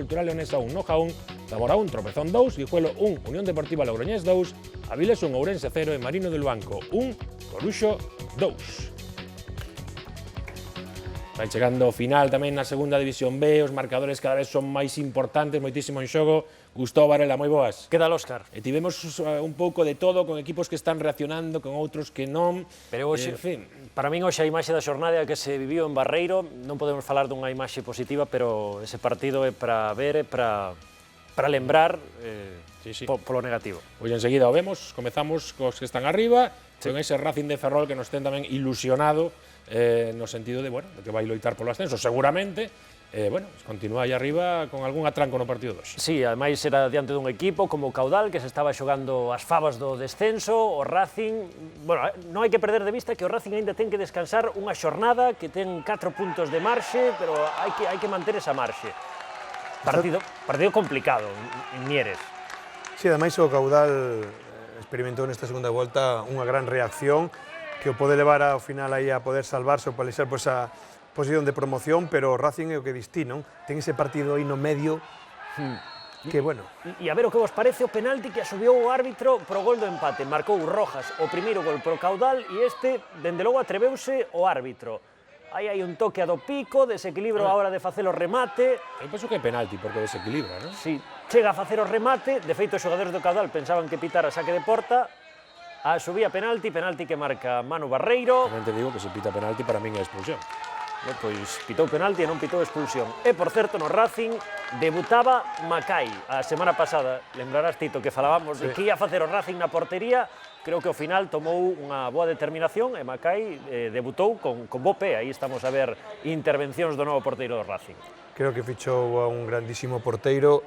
Cultural Leonesa 1, Noja 1, Zamora 1, Tropezón 2, Guijuelo 1, Unión Deportiva Logroñés 2, Avilés 1, Ourense 0 e Marino del Banco 1, Coruxo 2. Vai chegando o final tamén na segunda división B, os marcadores cada vez son máis importantes, moitísimo en xogo. Gustou, Varela, moi boas. Que tal, Óscar? E tivemos un pouco de todo, con equipos que están reaccionando, con outros que non. Pero hoxe, en fin. para min hoxe a imaxe da xornada que se viviu en Barreiro, non podemos falar dunha imaxe positiva, pero ese partido é para ver, é para lembrar polo negativo. Pois enseguida o vemos, comezamos cos que están arriba, con ese Racing de Ferrol que nos ten tamén ilusionado, no sentido de, bueno, de que vai loitar polo ascenso, seguramente. Bueno, continúa aí arriba con algún atranco no partido de hoxe. Sí, ademais era diante dun equipo como o Caudal, que se estaba xogando as favas do descenso, o Racing... Bueno, non hai que perder de vista que o Racing ainda ten que descansar unha xornada que ten 4 puntos de marxe, pero hai que manter esa marxe. Partido complicado en Mieres. Sí, ademais o Caudal experimentou nesta segunda volta unha gran reacción que o pode levar ao final aí a poder salvarse ou palexar por esa posición de promoción, pero o Racing é o que distí, non? Ten ese partido aí no medio que, bueno... E a ver o que vos parece o penalti que asubiu o árbitro pro gol do empate. Marcou Rojas o primeiro gol pro Caudal e este, dende logo, atreveuse o árbitro. Aí hai un toque a do pico, desequilibro a hora de facer o remate. Eu penso que é penalti, porque desequilibra, non? Si, chega a facer o remate, de feito os xogadores do Caudal pensaban que pitara saque de porta, a subía penalti que marca Manu Barreiro. Tamén te digo que se pita penalti para min é expulsión. Pois pitou penalti e non pitou expulsión. E, por certo, no Racing debutaba Macai. A semana pasada, lembrarás, Tito, que falábamos de que ia facer o Racing na portería. Creo que ao final tomou unha boa determinación e Macai debutou con bo pé. Aí estamos a ver intervencións do novo porteiro do Racing. Creo que fichou a un grandísimo porteiro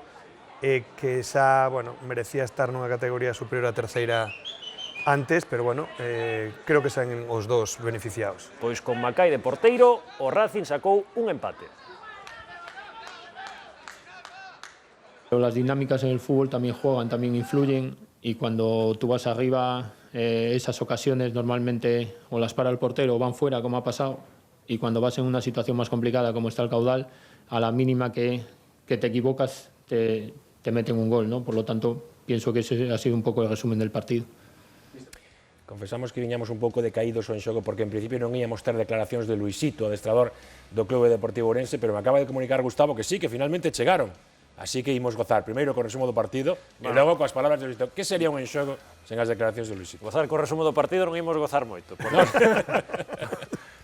que xa, bueno, merecía estar nunha categoría superior á terceira antes, pero bueno, creo que son os dos beneficiados. Pois con Macai de porteiro, o Racing sacou un empate. Las dinámicas en el fútbol también juegan, también influyen, y cuando tú vas arriba, esas ocasiones normalmente o las para el portero o van fuera, como ha pasado, y cuando vas en una situación más complicada como está el Caudal, a la mínima que te equivocas, te meten un gol, ¿no? Por lo tanto, pienso que ese ha sido un poco el resumen del partido. Confesamos que viñamos un pouco decaídos en xogo porque en principio non íamos ter declaracións de Luisito, adestrador do Clube Deportivo Ourense, pero me acaba de comunicar Gustavo que sí, que finalmente chegaron. Así que imos gozar primeiro co resumo do partido e logo coas palabras de Luisito. Que sería un enxogo sen as declaracións de Luisito? Gozar co resumo do partido non imos gozar moito.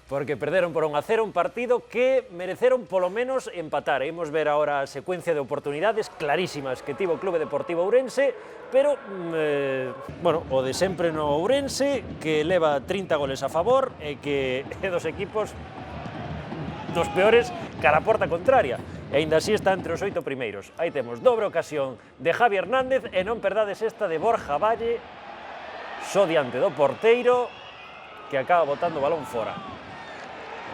Porque perderon por 1-0 un partido que mereceron polo menos empatar. Imos ver agora a secuencia de oportunidades clarísimas que tivo o Clube Deportivo Ourense, pero, bueno, o de sempre no Ourense, que leva 30 goles a favor e que é dos equipos dos peores cara a porta contraria. E aínda así está entre os 8 primeiros. Aí temos dobre ocasión de Javi Hernández e non perdades esta de Borja Valle, só diante do porteiro, que acaba botando o balón fora.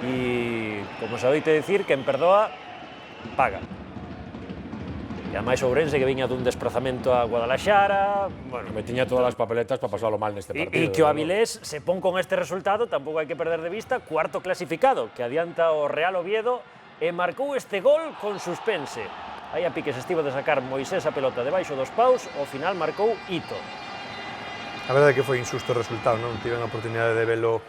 E, como sabeite dicir, quen perdoa, paga. E ademais o Ourense que viña dun desplazamento a Guadalaxara... Bueno, me tiña todas as papeletas para pasalo mal neste partido. E que o Avilés se pon con este resultado, tampouco hai que perder de vista, cuarto clasificado, que adianta o Real Oviedo e marcou este gol con suspense. Aí a piques estivo de sacar Moisés a pelota debaixo dos paus, ao final marcou Ito. A verdade é que foi injusto o resultado, non tiven a oportunidade de velo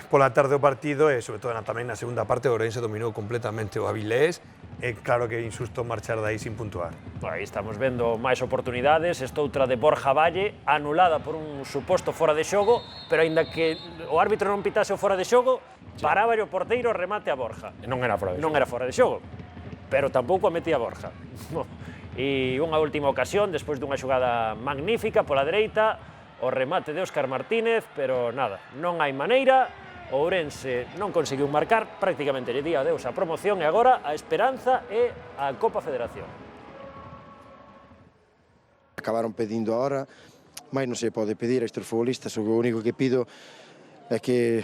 pola tarde do partido e, sobre todo, tamén na segunda parte, o Ourense dominou completamente o Avilés e claro que é injusto marchar dai sin puntuar. Aí estamos vendo máis oportunidades, esta outra de Borja Valle, anulada por un suposto fora de xogo, pero aínda que o árbitro non pitase o fora de xogo, paraba o porteiro remate a Borja. Non era fora de xogo. Non era fora de xogo, pero tampouco a metía Borja. E unha última ocasión, despois dunha xogada magnífica pola dereita, o remate de Óscar Martínez, pero nada, non hai maneira, o Ourense non conseguiu marcar, prácticamente lle di adeus a promoción e agora a esperanza é a Copa Federación. Acabaron pedindo ahora, mais non se pode pedir a estes futbolistas, o único que pido é que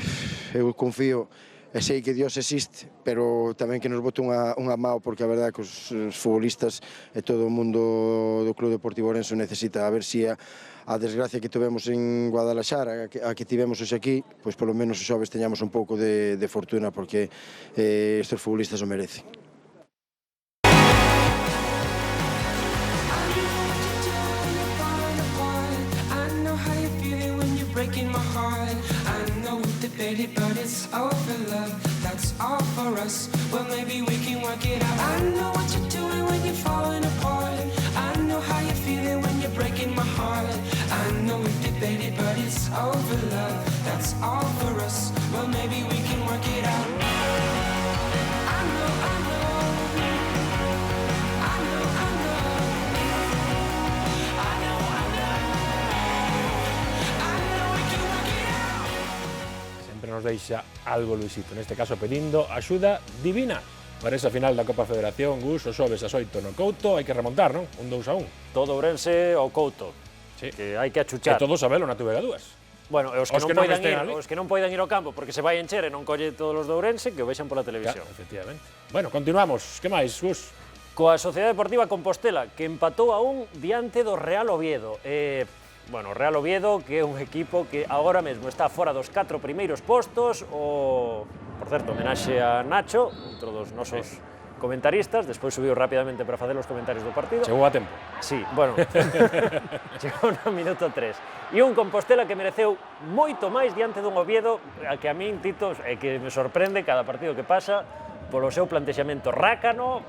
eu confío e sei que Dios existe, pero tamén que nos bote unha mão, porque a verdade é que os futbolistas e todo o mundo do Clube Deportivo Ourense necesita. A ver se a desgracia que tivemos en Guadalaxara, a que tivemos hoxe aquí, pois polo menos os xoves teñamos un pouco de fortuna, porque estes futbolistas o merecen. debated, but it's over, love. That's all for us. Well, maybe we can work it out. I know what you're doing when you're falling apart. I know how you're feeling when you're breaking my heart. I know we've debated, but it's over, love. That's all for us. Well, maybe we can work it out. I know, I know. I know, I know. I know, I know. I know we can work it out. Sempre nos deixa algo Luisito, neste caso pedindo axuda divina para esa final da Copa Federación. Gus, os xoves as 8 no Couto, hai que remontar, non? Un 2-1. Todo Ourense ao Couto, Sí. que hai que achuchar. E todos sabelo na Tubega 2. Bueno, os que, Os non que non poidan estén ir, ali. os que non poidan ir ao campo porque se vai encher e non colle todos os de Ourense, que o vexan pola televisión. Claro, efectivamente. Bueno, continuamos. Que máis, Gus? Coa Sociedade Deportiva Compostela, que empatou a 1 diante do Real Oviedo. Bueno, Real Oviedo, que é un equipo que agora mesmo está fora dos 4 primeiros postos. Por certo, homenaxe a Nacho, outro dos nosos comentaristas, despois subiu rapidamente para facer os comentarios do partido. Chegou a tempo. Sí, bueno, chegou no minuto 3. E un Compostela que mereceu moito máis diante dun Oviedo, a que a min, Tito, é que me sorprende cada partido que pasa polo seu plantexamento rácano.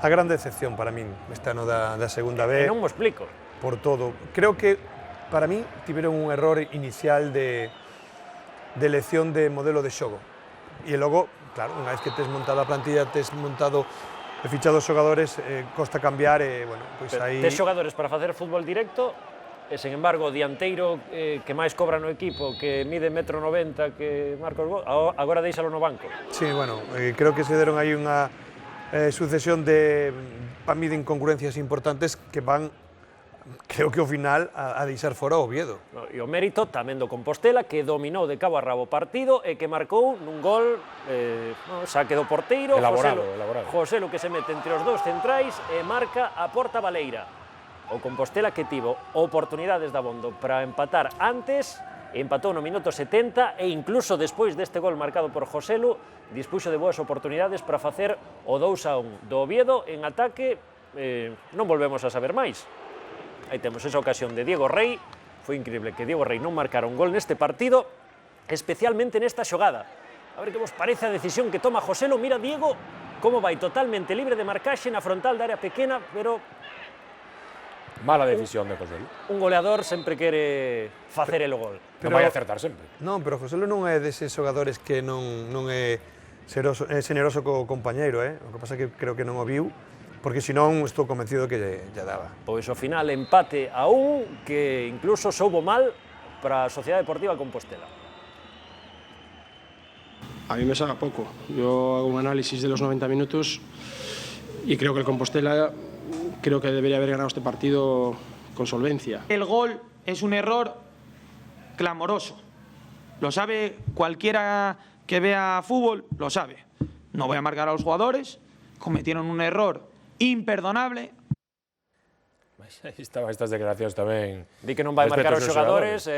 A gran decepción para min este ano da segunda B. Non mo explico. Por todo. Creo que para mí tiveron un error inicial de elección de modelo de xogo. E logo, claro, unha vez que tes montado a plantilla, tes montado e fichado os xogadores, costa cambiar e, bueno, pois aí... Tes xogadores para facer fútbol directo e, sen embargo, o dianteiro que máis cobra no equipo, que mide 1,90 m, que marca os gols, agora deixalo no banco. Sí, bueno, creo que se deron aí unha sucesión de, para mí, de incongruencias importantes que van, creo que ao final, a deixar fora o Oviedo. E o mérito tamén do Compostela, que dominou de cabo a rabo o partido e que marcou nun gol, saque do porteiro, Elaborado. Joselu que se mete entre os dous centrais e marca a porta baleira. O Compostela que tivo oportunidades de abondo para empatar antes, empatou no minuto 70 e incluso despois deste gol marcado por Joselu, dispuxo de boas oportunidades para facer o 2-1 do Oviedo en ataque. Non volvemos a saber máis. Aí temos esa ocasión de Diego Rey. Foi increíble que Diego Rey non marcara un gol neste partido, especialmente nesta xogada. A ver que vos parece a decisión que toma Joselu. Mira Diego como vai totalmente libre de marcaxe na frontal da área pequena, pero Mala decisión de Joselu. un goleador sempre quere facer el gol. Non vai acertar sempre. Non, pero Joselu non é deses xogadores que non é xeneroso co compañeiro, O que pasa é que creo que non o viu, porque senón estou convencido que lle daba. Pois ao final empate a 1 que incluso soubo mal para a Sociedade Deportiva Compostela. A mí me sabe poco. Yo hago un análisis de los 90 minutos y creo que el Compostela debería haber ganado este partido con solvencia. El gol es un error clamoroso. Lo sabe cualquiera que vea fútbol, lo sabe. No voy a marcar a los jugadores, cometieron un error imperdonable. Aí estaban estas declaracións tamén. Di que non vai marcar os respecto xogadores,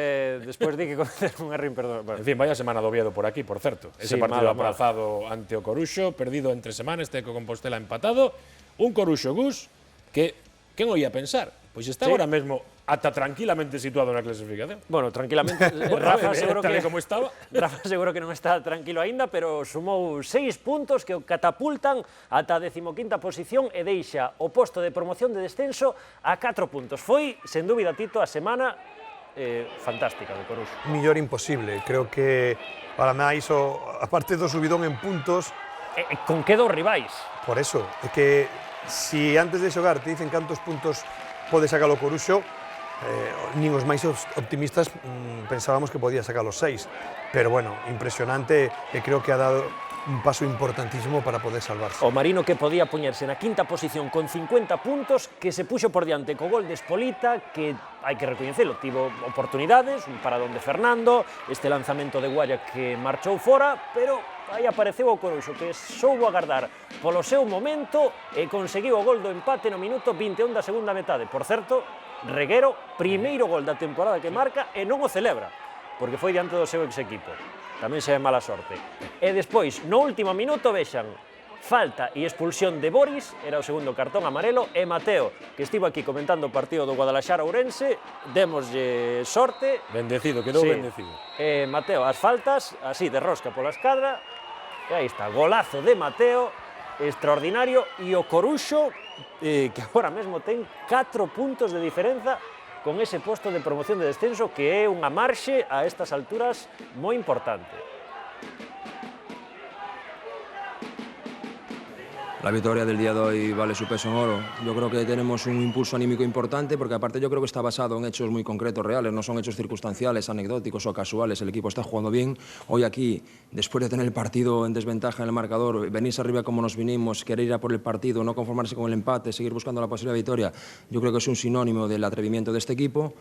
despois di que cometeron un erro imperdonable. En fin, vaya semana do Oviedo por aquí, por certo. Ese Sí, partido mala. aprazado ante o Coruxo, perdido entre semanas, este co Compostela empatado. Un Coruxo Gus que, quen o ia pensar? Pois está Sí. agora mesmo ata tranquilamente situado na clasificación. Bueno, tranquilamente, Rafa seguro tal que como estaba. Rafa seguro que non está tranquilo aínda, pero sumou 6 puntos que o catapultan ata a 15ª posición e deixa o posto de promoción de descenso a 4 puntos. Foi, sen dúbida, Tito, a semana fantástica do Coruxo. Millor imposible, creo que para máis aparte do subidón en puntos, Con que dos rivais? por eso, é que si antes de xogar te dicen cantos puntos pode sacar o Coruxo, nin os máis optimistas pensábamos que podía sacar os 6, pero bueno, impresionante e creo que ha dado un paso importantísimo para poder salvarse. O Marino que podía poñerse na 5ª posición con 50 puntos, que se puxo por diante co gol de Espolita, que hai que recoñecelo, tivo oportunidades, un paradón de Fernando, este lanzamento de Guaya que marchou fora, pero aí apareceu o Coruxo, que soubo agardar polo seu momento e conseguiu o gol do empate no minuto 21 da segunda metade. Por certo, Reguero, primeiro gol da temporada que marca e non o celebra, porque foi diante do seu ex equipo. Tamén se é mala sorte. E despois, no último minuto, vexan, falta e expulsión de Boris, era o segundo cartón amarelo, e Mateo, que estivo aquí comentando o partido do Guadalaxara-Ourense, démoslle sorte. Bendecido, quedou bendecido. Mateo, as faltas, así, de rosca pola escadra, e aí está, golazo de Mateo, extraordinario, e o Coruxo, que agora mesmo ten 4 puntos de diferenza con ese posto de promoción de descenso, que é unha marxe a estas alturas moi importante. La victoria del día de hoy vale su peso en oro. Yo creo que tenemos un impulso anímico importante porque aparte yo creo que está basado en hechos muy concretos, reales, no son hechos circunstanciales, anecdóticos o casuales. El equipo está jugando bien. Hoy aquí, después de tener el partido en desventaja en el marcador, venirse arriba como nos vinimos, querer ir a por el partido, no conformarse con el empate, seguir buscando la posible victoria, yo creo que es un sinónimo del atrevimiento de este equipo.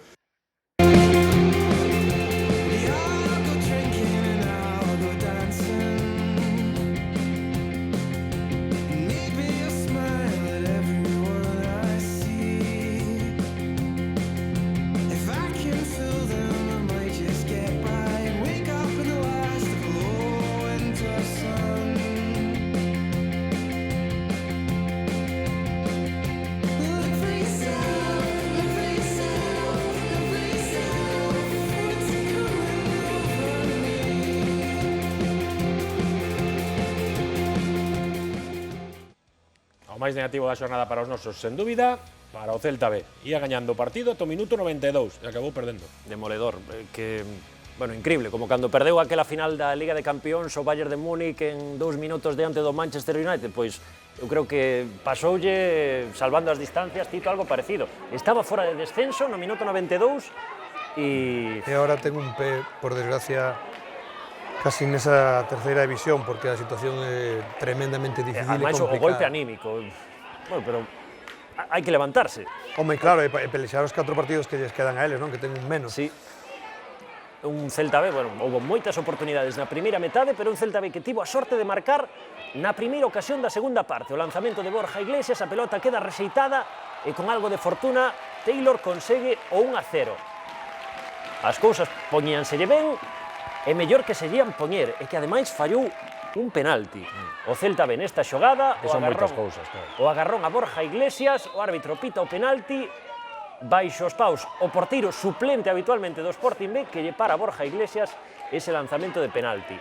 máis negativo da xornada para os nosos, sen dúbida, para o Celta B. Ia gañando o partido ata o minuto 92 e acabou perdendo. Demoledor, que, bueno, increíble, como cando perdeu aquela final da Liga de Campións o Bayern de Múnich en 2 minutos diante do Manchester United, pois eu creo que pasoulle, salvando as distancias, Tito, algo parecido. Estaba fora de descenso no minuto 92 e agora ten un pé, por desgracia, casi nesa terceira división, porque a situación é tremendamente difícil e complicada. O golpe anímico, bueno, pero hai que levantarse. Home, claro, e pelexar os 4 partidos que lles quedan a eles, non? Que ten un menos. Sí. Un Celta B, bueno, houve moitas oportunidades na primeira metade, pero un Celta B que tivo a sorte de marcar na primeira ocasión da segunda parte. O lanzamento de Borja Iglesias, a pelota queda rexeitada e con algo de fortuna Taylor consegue o 1-0. As cousas poñíanselle ben, é mellor que se llean poñer, e que ademais fallou un penalti. O Celta B nesta xogada, o agarrón a Borja Iglesias, o árbitro pita o penalti, baixo os paus o porteiro suplente habitualmente do Sporting B, que lle para a Borja Iglesias ese lanzamento de penalti.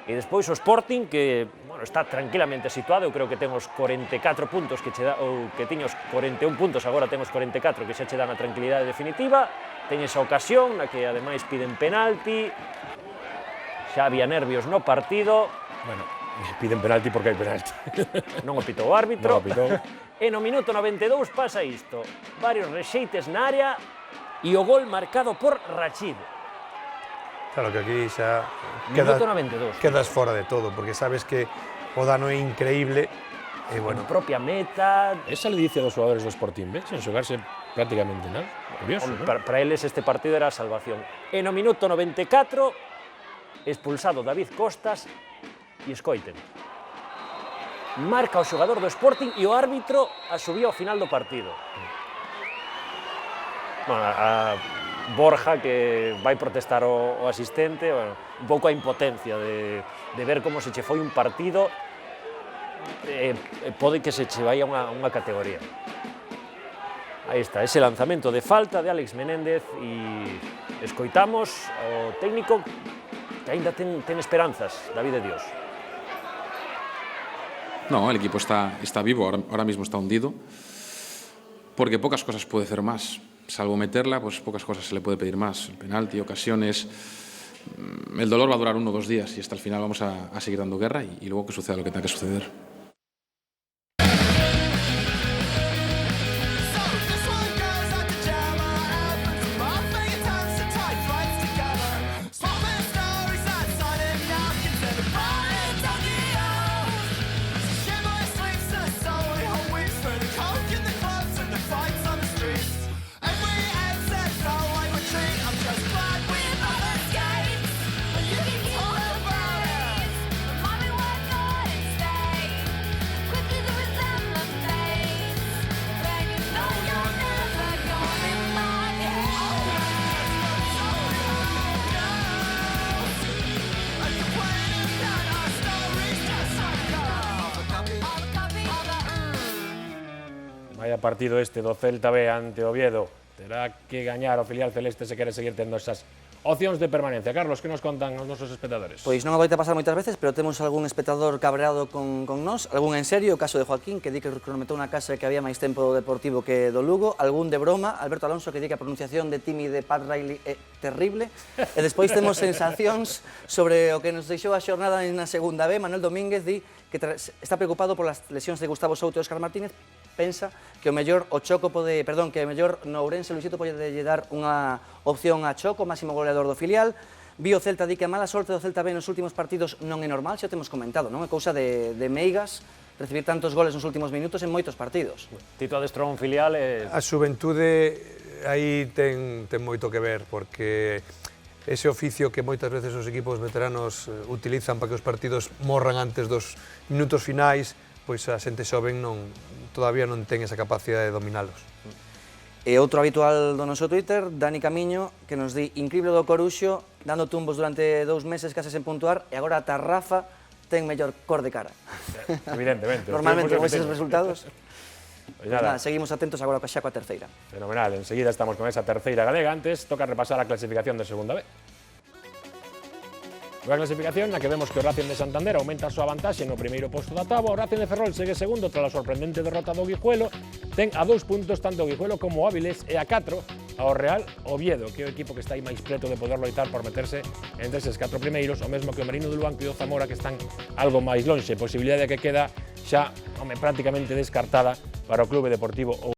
E despois o Sporting, que, bueno, está tranquilamente situado, eu creo que ten os 44 puntos que che dá, ou que tiña os 41 puntos, agora ten os 44 que xa che dan a tranquilidade definitiva, ten esa ocasión na que ademais piden penalti, xa había nervios no partido. Bueno, piden penalti porque hai penalti. Non o pitou o árbitro. Non o pitou. E no minuto 92 pasa isto. Varios rexeites na área e o gol marcado por Rachid. Claro que aquí xa quedas fora de todo, porque sabes que o dano é increíble. E bueno, propia meta. Esa ledicia dos xogadores do Sporting B, sen xogarse prácticamente nada. Curioso, ¿no? Para eles este partido era a salvación. E no minuto 94, expulsado David Costas e escoiten. Marca o xogador do Sporting e o árbitro a subía ao final do partido. Bueno, a Borja, que vai protestar o asistente, bueno, un pouco a impotencia de ver como se che foi un partido, pode que se che vai a unha categoría. Aí está, ese lanzamento de falta de Alex Menéndez e escoitamos o técnico que ainda ten esperanzas, David de Dios. No, el equipo está vivo, ahora mismo está hundido, porque pocas cosas puede hacer más. Salvo meterla, pues pocas cosas se le puede pedir más. El penalti, ocasiones. El dolor va a durar 1 o 2 días y hasta el final vamos a seguir dando guerra y luego que suceda lo que tenga que suceder. Vaya partido este do Celta B ante Oviedo. Terá que gañar o filial celeste se quere seguir tendo esas opcións de permanencia. Carlos, que nos contan os nosos espectadores? Pois non adoita pasar moitas veces, pero temos algún espectador cabreado con nós, algún en serio, o caso de Joaquín, que di que cronometou na casa e que había máis tempo do Deportivo que do Lugo, algún de broma, Alberto Alonso, que di que a pronunciación de Timi de Pat Riley é terrible, e despois temos sensacións sobre o que nos deixou a xornada na segunda B. Manuel Domínguez di que está preocupado por as lesións de Gustavo Souto e Óscar Martínez, pensa que o mellor o Choco pode, perdón, que o mellor no Ourense Luisito pode dar unha opción a Choco, máximo goleador do filial. Vi o Celta di que a mala sorte do Celta B nos últimos partidos non é normal, xa o temos comentado, non é cousa de meigas recibir tantos goles nos últimos minutos en moitos partidos. Tito adestrou un filial e... A xuventude aí ten moito que ver, porque ese oficio que moitas veces os equipos veteranos utilizan para que os partidos morran antes dos minutos finais, pois a xente xoven todavía non ten esa capacidade de dominalos. E outro habitual do noso Twitter, Dani Camiño, que nos di incrível do Coruxo, dando tumbos durante 2 meses case sen puntuar, e agora a Tarrafa ten mellor cor de cara. Evidentemente. Normalmente con eses resultados. Pues nada, seguimos atentos agora xa coa terceira. Fenomenal, enseguida estamos con esa terceira galega. Antes toca repasar a clasificación de segunda B. Unha clasificación na que vemos que o Racing de Santander aumenta a súa vantaxe no primeiro posto da táboa. O Racing de Ferrol segue segundo tras a sorprendente derrota do Guijuelo. Ten a 2 puntos tanto o Guijuelo como o Áviles e a 4 ao Real Oviedo, que é o equipo que está aí máis preto de poder loitar por meterse entre eses 4 primeiros, o mesmo que o Marino do Luanco e o Zamora, que están algo máis lonxe. Posibilidade que queda xa prácticamente descartada para o Clube Deportivo